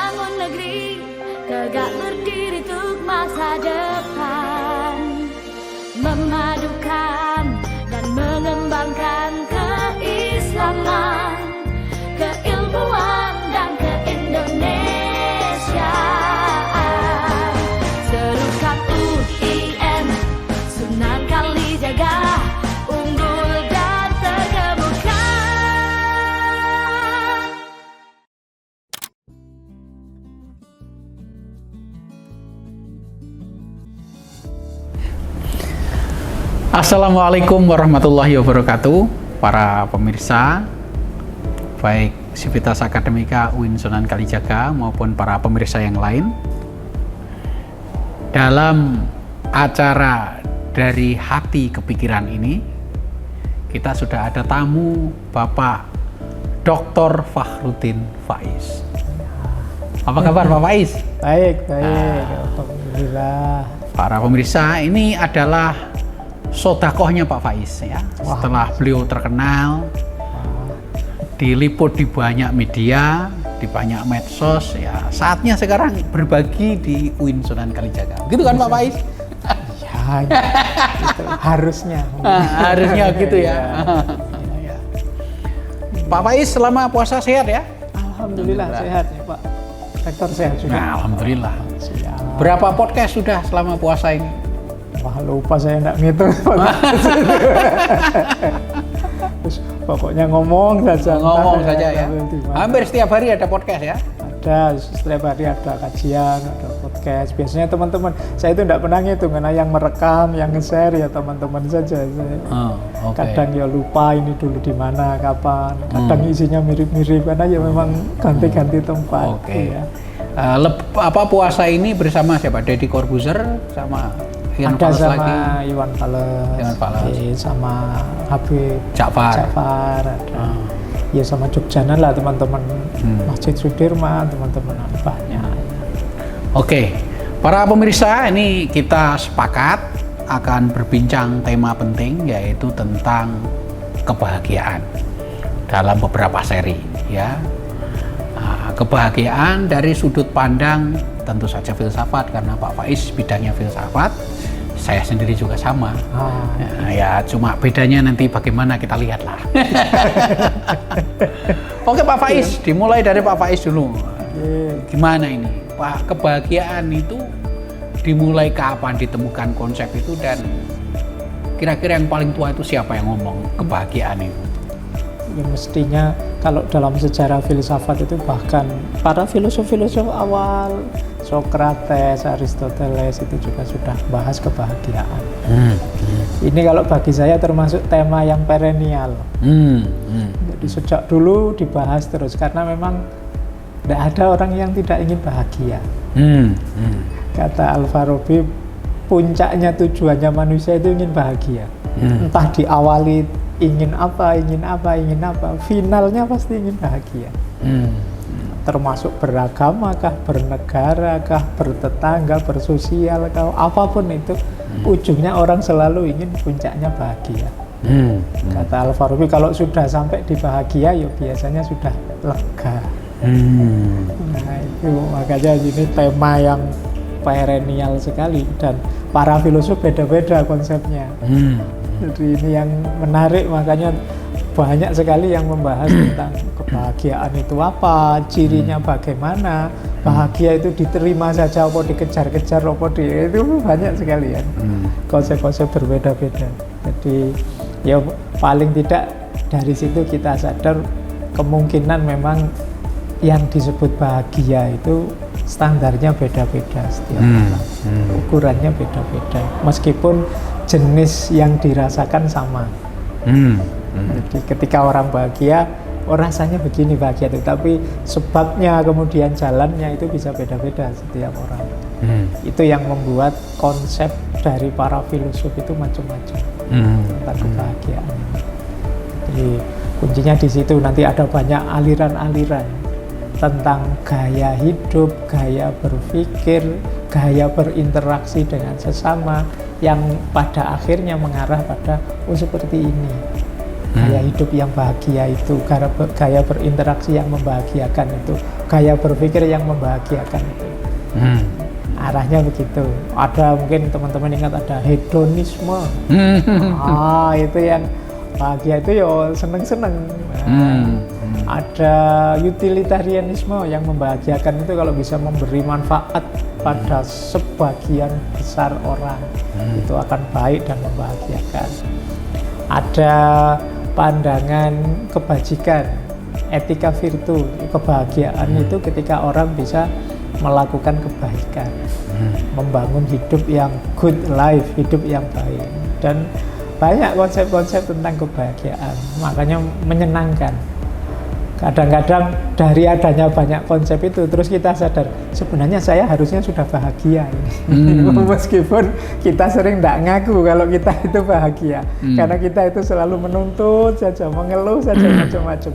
membangun negeri tegak berdiri untuk masa depan, memadukan dan mengembangkan keislaman, keilmuan dan keindonesiaan. Serukan UIN, Sunan Kalijaga, unggul dan terkemuka. Assalamualaikum warahmatullahi wabarakatuh, para pemirsa baik Sivitas Akademika UIN Sunan Kalijaga maupun para pemirsa yang lain. Dalam acara Dari Hati ke Pikiran ini, kita sudah ada tamu Bapak Dr. Fakhrudin Faiz. Apa kabar Pak Faiz? Baik, alhamdulillah. Para pemirsa, ini adalah sodakohnya Pak Faiz ya. Wah. Setelah beliau terkenal, diliput di banyak media, di banyak medsos ya, saatnya sekarang berbagi di UIN Sunan Kalijaga. Begitu kan Pak Faiz? Ya, gitu. Harusnya. Harusnya gitu ya. Ya. Pak Faiz selama puasa sehat ya? Alhamdulillah sehat ya Pak. Rektor sehat juga. Nah, alhamdulillah. Siap. Berapa podcast sudah selama puasa ini? Wah, lupa saya enggak ngitung. Terus pokoknya ngomong saja. Ngomong saja ya. Gimana? Hampir setiap hari ada podcast ya? Ada, setiap hari ada kajian, ada podcast. Biasanya teman-teman, saya itu enggak pernah ngitung, karena yang merekam, yang nge-share ya teman-teman saja. Saya kadang ya lupa ini dulu di mana, kapan. Kadang isinya mirip-mirip, karena ya memang ganti-ganti tempat. Oke. Ya. Apa puasa ini bersama siapa? Deddy Corbuzier sama Iwan Ada Fals sama lagi? Iwan Fals, sama Habib Ja'far. ada. Ya sama Jogjanan lah teman-teman, Masjid Sudirman, teman-teman banyak. Oke, para pemirsa, ini kita sepakat akan berbincang tema penting, yaitu tentang kebahagiaan dalam beberapa seri ya. Kebahagiaan dari sudut pandang tentu saja filsafat, karena Pak Faiz bidangnya filsafat, saya sendiri juga sama. Ya cuma bedanya nanti bagaimana kita lihatlah. Oke Pak Faiz, dimulai dari Pak Faiz dulu. Gimana ini Pak, kebahagiaan itu dimulai kapan ditemukan konsep itu, dan kira-kira yang paling tua itu siapa yang ngomong kebahagiaan itu? Ya, mestinya kalau dalam sejarah filsafat itu bahkan para filosof-filosof awal, Socrates, Aristoteles itu juga sudah bahas kebahagiaan. Ini kalau bagi saya termasuk tema yang perennial. Jadi sejak dulu dibahas terus, karena memang tidak ada orang yang tidak ingin bahagia. Kata Al-Farabi, puncaknya tujuannya manusia itu ingin bahagia. Entah diawali ingin apa, finalnya pasti ingin bahagia. Termasuk beragama kah, bernegara kah, bertetangga, bersosial kah, apapun itu, ujungnya orang selalu ingin puncaknya bahagia. Kata Al-Farabi, kalau sudah sampai di bahagia, ya biasanya sudah lega. Nah itu makanya ini tema yang perennial sekali, dan para filosof beda-beda konsepnya. Jadi ini yang menarik, makanya banyak sekali yang membahas tentang kebahagiaan itu apa, cirinya bagaimana, bahagia itu diterima saja apa dikejar-kejar apa itu banyak sekali ya. Konsep-konsep berbeda-beda. Jadi ya paling tidak dari situ kita sadar kemungkinan memang yang disebut bahagia itu standarnya beda-beda setiap orang. Ukurannya beda-beda. Meskipun jenis yang dirasakan sama. Jadi ketika orang bahagia, rasanya begini bahagia itu, tapi sebabnya kemudian jalannya itu bisa beda-beda setiap orang. Itu yang membuat konsep dari para filosof itu macam-macam tentang kebahagiaan. Jadi kuncinya di situ, nanti ada banyak aliran-aliran tentang gaya hidup, gaya berpikir, gaya berinteraksi dengan sesama, yang pada akhirnya mengarah pada seperti ini. Gaya hidup yang bahagia itu, gaya berinteraksi yang membahagiakan itu, gaya berpikir yang membahagiakan itu. Arahnya begitu. Ada mungkin teman-teman ingat ada hedonisme. Itu yang bahagia itu ya seneng-seneng. Ada utilitarianisme yang membahagiakan itu kalau bisa memberi manfaat pada sebagian besar orang, itu akan baik dan membahagiakan. Ada pandangan kebajikan, etika virtu, kebahagiaan itu ketika orang bisa melakukan kebaikan, membangun hidup yang good life, hidup yang baik. Dan banyak konsep-konsep tentang kebahagiaan, makanya menyenangkan. Kadang-kadang dari adanya banyak konsep itu, terus kita sadar sebenarnya saya harusnya sudah bahagia ini. Meskipun kita sering tidak ngaku kalau kita itu bahagia, karena kita itu selalu menuntut saja, mengeluh saja macam-macam.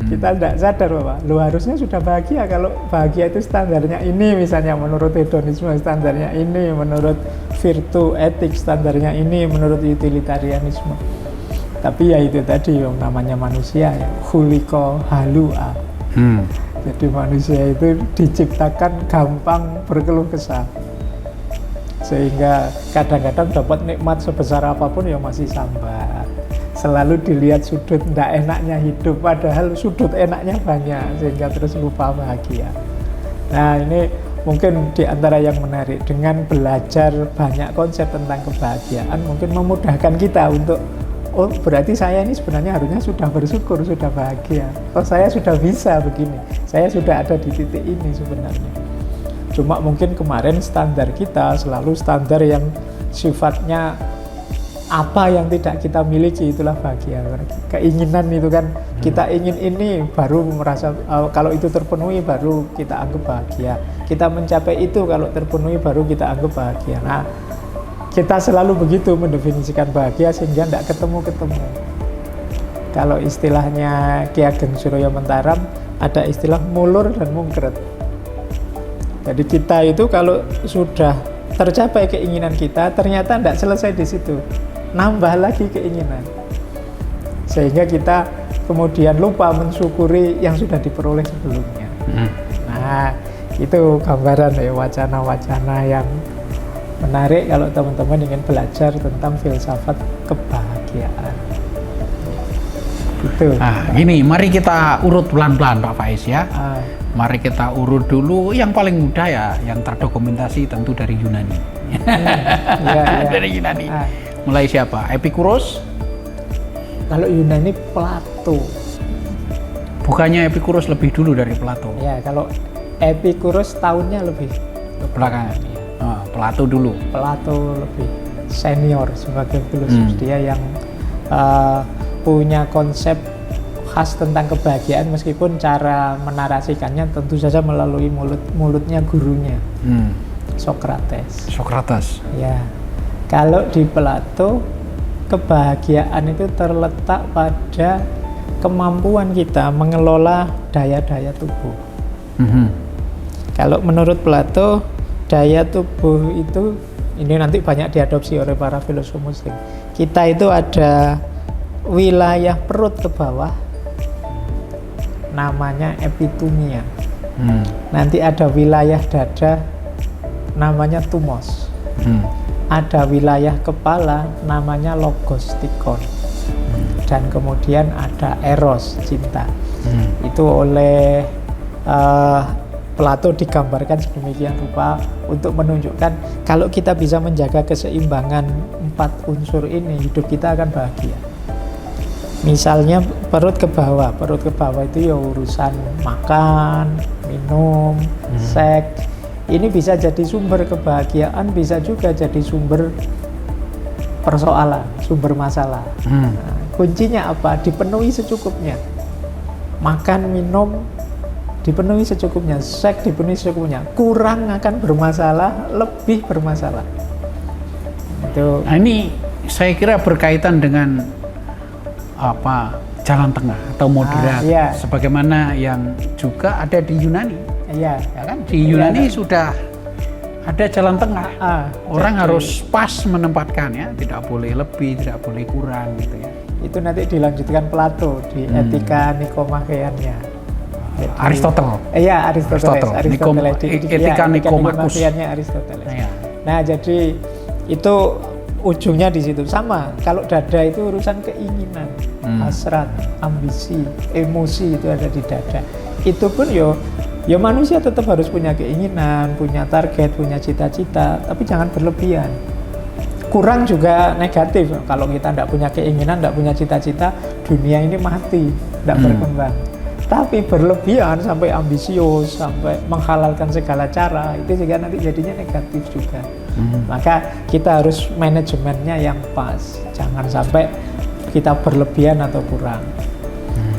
Kita tidak sadar bahwa lu harusnya sudah bahagia kalau bahagia itu standarnya ini, misalnya menurut hedonisme standarnya ini, menurut virtu etik standarnya ini, menurut utilitarianisme. Tapi ya itu tadi yang namanya manusia ya, khuliqa halua. Jadi manusia itu diciptakan gampang berkeluh kesah, sehingga kadang-kadang dapat nikmat sebesar apapun ya masih sambat. Selalu dilihat sudut tidak enaknya hidup, padahal sudut enaknya banyak, sehingga terus lupa bahagia. Nah ini mungkin diantara yang menarik, dengan belajar banyak konsep tentang kebahagiaan mungkin memudahkan kita untuk oh berarti saya ini sebenarnya harusnya sudah bersyukur, sudah bahagia. Oh saya sudah bisa begini, saya sudah ada di titik ini sebenarnya. Cuma mungkin kemarin standar kita selalu standar yang sifatnya apa yang tidak kita miliki itulah bahagia. Keinginan itu kan, kita ingin ini baru merasa, kalau itu terpenuhi baru kita anggap bahagia. Kita mencapai itu kalau terpenuhi baru kita anggap bahagia. Nah, kita selalu begitu mendefinisikan bahagia sehingga tidak ketemu-ketemu. Kalau istilahnya Ki Ageng Suroyo Mentaram ada istilah mulur dan mungkret. Jadi kita itu kalau sudah tercapai keinginan kita, ternyata tidak selesai di situ, nambah lagi keinginan, sehingga kita kemudian lupa mensyukuri yang sudah diperoleh sebelumnya. Nah itu gambaran ya, wacana-wacana yang menarik kalau teman-teman ingin belajar tentang filsafat kebahagiaan. Gitu. Nah, ini mari kita urut pelan-pelan Pak Faiz ya. Mari kita urut dulu yang paling mudah ya, yang terdokumentasi tentu dari Yunani. Dari Yunani. Mulai siapa? Epikuros? Kalau Yunani Plato. Bukannya Epikuros lebih dulu dari Plato? Ya, kalau Epikuros tahunnya lebih belakangan. Plato dulu. Plato lebih senior sebagai filsuf. Dia yang punya konsep khas tentang kebahagiaan, meskipun cara menarasikannya tentu saja melalui mulutnya gurunya, Sokrates. Ya, kalau di Plato kebahagiaan itu terletak pada kemampuan kita mengelola daya-daya tubuh. Kalau menurut Plato, daya tubuh itu, ini nanti banyak diadopsi oleh para filosof muslim. Kita itu ada wilayah perut ke bawah, namanya epitumia. Nanti ada wilayah dada, namanya tumos. Ada wilayah kepala, namanya logostikon. Dan kemudian ada eros, cinta. Itu oleh Plato digambarkan sedemikian rupa untuk menunjukkan kalau kita bisa menjaga keseimbangan 4 unsur ini, hidup kita akan bahagia. Misalnya perut ke bawah itu ya urusan makan, minum, seks. Ini bisa jadi sumber kebahagiaan, bisa juga jadi sumber persoalan, sumber masalah. Nah, kuncinya apa? Dipenuhi secukupnya. Makan, minum dipenuhi secukupnya, seks dipenuhi secukupnya. Kurang akan bermasalah, lebih bermasalah. Itu. Nah, ini saya kira berkaitan dengan apa, jalan tengah atau moderat, sebagaimana yang juga ada di Yunani. Ya kan? Di Yunani sudah ada jalan tengah. Orang harus pas menempatkan ya, tidak boleh lebih, tidak boleh kurang gitu ya. itu nanti dilanjutkan Plato di Etika Nikomacheannya. Aristotle. Iya, Aristoteles. Etika Nikomachus. Aristoteles. Iya. Nah, jadi itu ujungnya di situ. Sama, kalau dada itu urusan keinginan, hasrat, ambisi, emosi itu ada di dada. Itu pun yo manusia tetap harus punya keinginan, punya target, punya cita-cita, tapi jangan berlebihan. Kurang juga negatif. Kalau kita tidak punya keinginan, tidak punya cita-cita, dunia ini mati, tidak berkembang. Tapi berlebihan sampai ambisius, sampai menghalalkan segala cara, itu juga nanti jadinya negatif juga. Maka kita harus manajemennya yang pas, jangan sampai kita berlebihan atau kurang.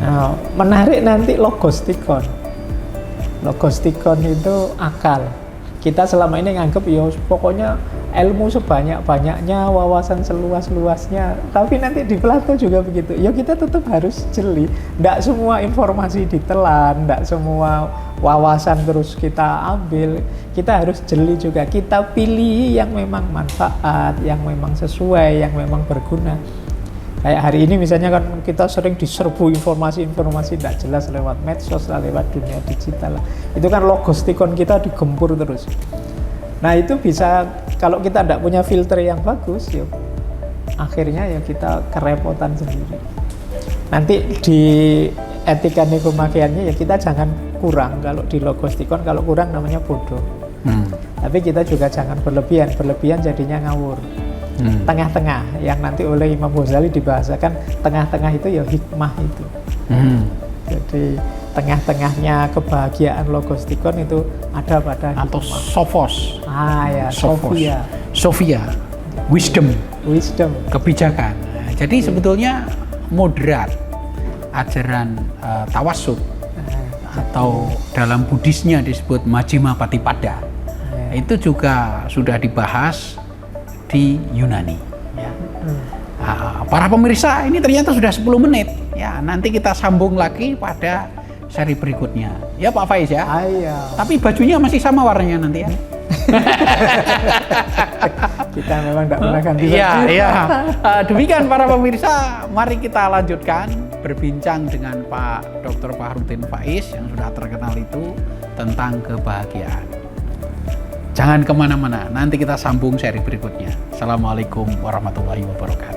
Nah, menarik nanti logostikon. Logostikon itu akal. Kita selama ini nganggep ya pokoknya ilmu sebanyak-banyaknya, wawasan seluas-luasnya. Tapi nanti di Plato juga begitu. Ya kita tetap harus jeli. Nggak semua informasi ditelan, nggak semua wawasan terus kita ambil. Kita harus jeli juga. Kita pilih yang memang manfaat, yang memang sesuai, yang memang berguna. Kayak hari ini misalnya kan kita sering diserbu informasi-informasi tidak jelas lewat medsos lah, lewat dunia digital lah. Itu kan logostikon kita digempur terus. Nah itu bisa, kalau kita tidak punya filter yang bagus, ya akhirnya ya kita kerepotan sendiri. Nanti di etika Nikomacheannya ya kita jangan kurang. Kalau di logostikon kalau kurang namanya bodoh. Tapi kita juga jangan berlebihan. Berlebihan jadinya ngawur. Tengah-tengah yang nanti oleh Imam Ghazali dibahasakan, tengah-tengah itu ya hikmah itu. Jadi tengah-tengahnya kebahagiaan logostikon itu ada pada hikmah. Atau sophos. Ya, Sophia. Wisdom. Kebijakan. Nah, jadi sebetulnya moderat ajaran tawasud atau dalam Buddhisnya disebut Majjhima Patipada. Itu juga sudah dibahas di Yunani. Ya. Para pemirsa, ini ternyata sudah 10 menit. Ya, nanti kita sambung lagi pada seri berikutnya. Ya Pak Faiz ya. Tapi bajunya masih sama warnanya nanti ya. Kita memang tidak pernah ganti baju. Iya. Demikian para pemirsa, mari kita lanjutkan berbincang dengan Pak Dr. Fakhrudin Faiz yang sudah terkenal itu tentang kebahagiaan. Jangan kemana-mana, nanti kita sambung seri berikutnya. Assalamualaikum warahmatullahi wabarakatuh.